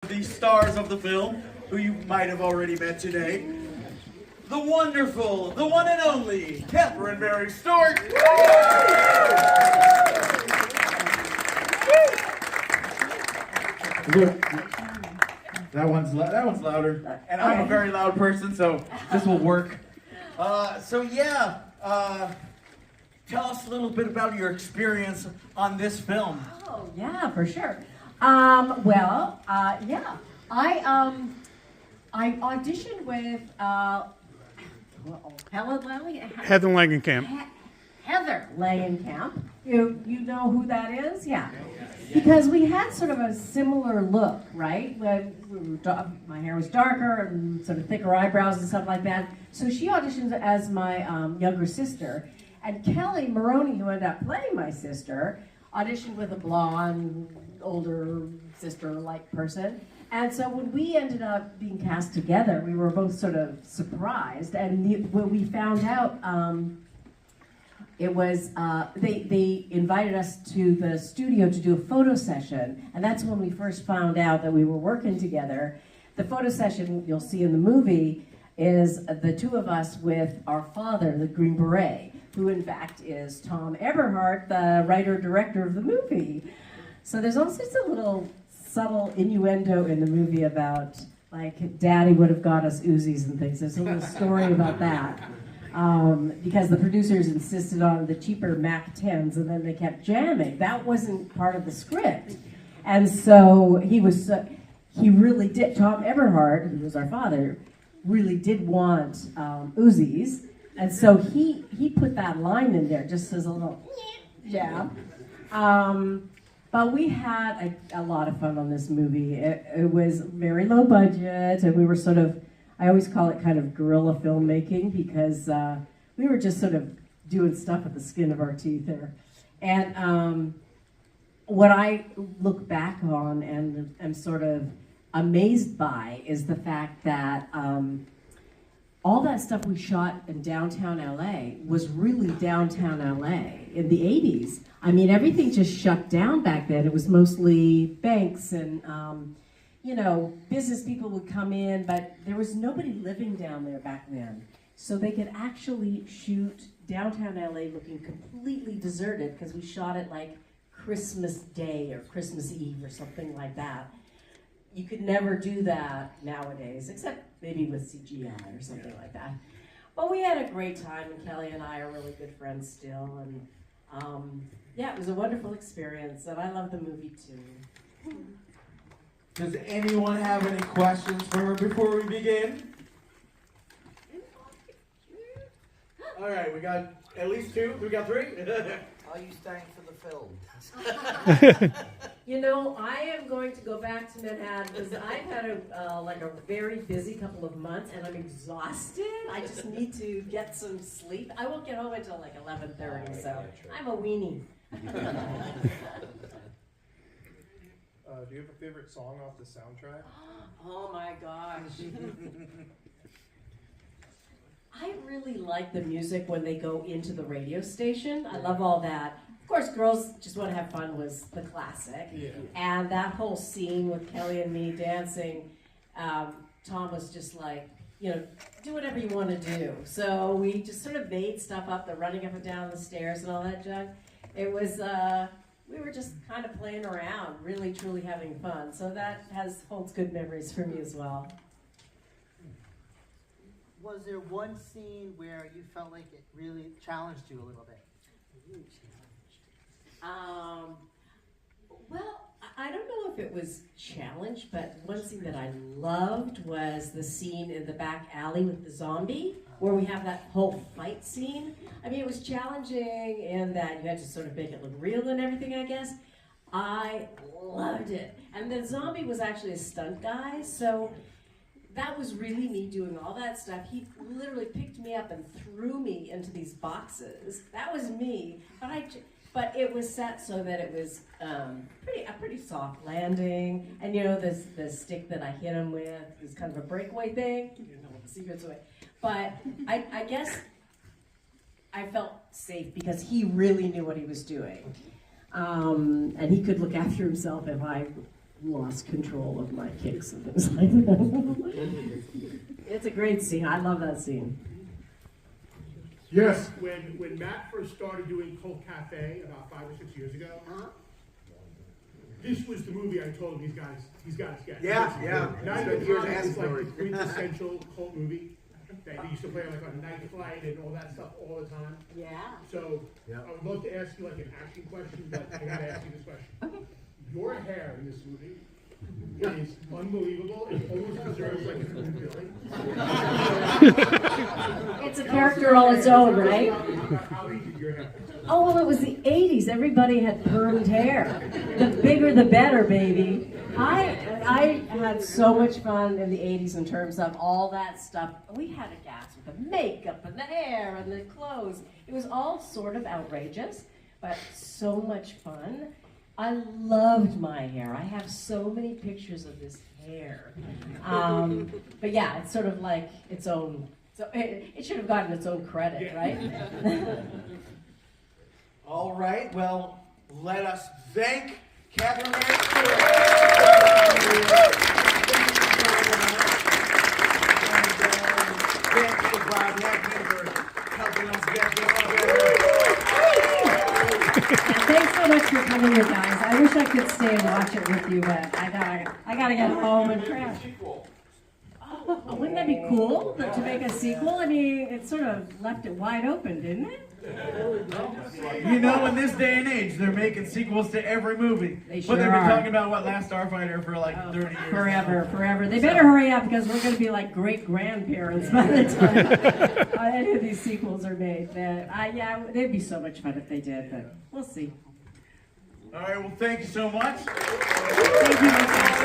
The stars of the film, who you might have already met today. The wonderful, the one and only, Catherine Mary Stewart. That one's louder, and I'm a very loud person, so this will work. Tell us a little bit about your experience on this film. Oh yeah, for sure. I auditioned with Heather Langenkamp. Heather Langenkamp. You know who that is? Yeah. Because we had sort of a similar look, right? My hair was darker and sort of thicker eyebrows and stuff like that. So she auditioned as my younger sister. And Kelly Maroney, who ended up playing my sister, auditioned with a blonde, older sister-like person. And so when we ended up being cast together, we were both sort of surprised. And when we found out, it was, they invited us to the studio to do a photo session. And that's when we first found out that we were working together. The photo session you'll see in the movie is the two of us with our father, the Green Beret, who in fact is Tom Eberhardt, the writer-director of the movie. So there's all sorts of little subtle innuendo in the movie about, like, Daddy would have got us Uzis and things. There's a little story about that. Because the producers insisted on the cheaper Mac 10s and then they kept jamming. That wasn't part of the script. And so he really did, Tom Eberhardt, who was our father, really did want Uzis. And so he put that line in there just as a little jab. But we had a lot of fun on this movie. It was very low budget, and we were sort of, I always call it kind of guerrilla filmmaking, because we were just sort of doing stuff at the skin of our teeth there. And what I look back on and am sort of amazed by is the fact that all that stuff we shot in downtown LA was really downtown LA in the 80s. I mean, everything just shut down back then. It was mostly banks and, business people would come in, but there was nobody living down there back then. So they could actually shoot downtown LA looking completely deserted, because we shot it like Christmas Day or Christmas Eve or something like that. You could never do that nowadays, except maybe with CGI or something like that. But we had a great time, and Kelly and I are really good friends still. And it was a wonderful experience, and I love the movie too. Does anyone have any questions for her before we begin? All right, we got at least two. We got three. Are you staying for the film? I am going to go back to Manhattan because I've had a very busy couple of months, and I'm exhausted. I just need to get some sleep. I won't get home until like 11:30, so I'm a weenie. Do you have a favorite song off the soundtrack? Oh my gosh. I really like the music when they go into the radio station. I love all that. Of course, Girls Just Want to Have Fun was the classic. Yeah. And that whole scene with Kelly and me dancing, Tom was just like, do whatever you want to do. So we just sort of made stuff up, the running up and down the stairs and all that junk. It was, we were just kind of playing around, really, truly having fun. So that holds good memories for me as well. Was there one scene where you felt like it really challenged you a little bit? Well, I don't know if it was challenged, but one scene that I loved was the scene in the back alley with the zombie, where we have that whole fight scene. I mean, it was challenging in that you had to sort of make it look real and everything, I guess. I loved it. And the zombie was actually a stunt guy, so that was really me doing all that stuff. He literally picked me up and threw me into these boxes. That was me, but it was set so that it was a pretty soft landing. And the stick that I hit him with is kind of a breakaway thing. The secret's away. But I guess I felt safe because he really knew what he was doing. And he could look after himself if I lost control of my kicks and things like that. It's a great scene. I love that scene. Yes. When Matt first started doing Cult Cafe about 5 or 6 years ago, this was the movie I told him he's got to get. Yeah. Night of the Comet is like the quintessential cult movie that they used to play like on Night Flight and all that stuff all the time. Yeah. So I would love to ask you like an action question, but I gotta ask you this question. Okay. Your hair in this movie is unbelievable. It almost deserves like its own Billy. It's a character all its own, right? How you did your hair? Oh, well, it was the 80s. Everybody had permed hair. The bigger the better, baby. I had so much fun in the 80s in terms of all that stuff. We had a gas with the makeup and the hair and the clothes. It was all sort of outrageous, but so much fun. I loved my hair. I have so many pictures of this hair. But yeah, it's sort of like its own, so it should have gotten its own credit, right? All right, well, let us thank Catherine Mary Stewart. And thanks to Bob Hackney for helping us get this together. Thanks so much for coming, you guys. I wish I could stay and watch it with you, but I gotta get home and crash. Oh, wouldn't that be cool to make a sequel? I mean, it sort of left it wide open, didn't it? You know, in this day and age, they're making sequels to every movie. They but sure they've been are. talking about what Last Starfighter for like 30 years. Forever. They better hurry up because we're going to be like great-grandparents by the time any of these sequels are made. Yeah, they'd be so much fun if they did, but we'll see. All right, well, thank you so much. Thank you.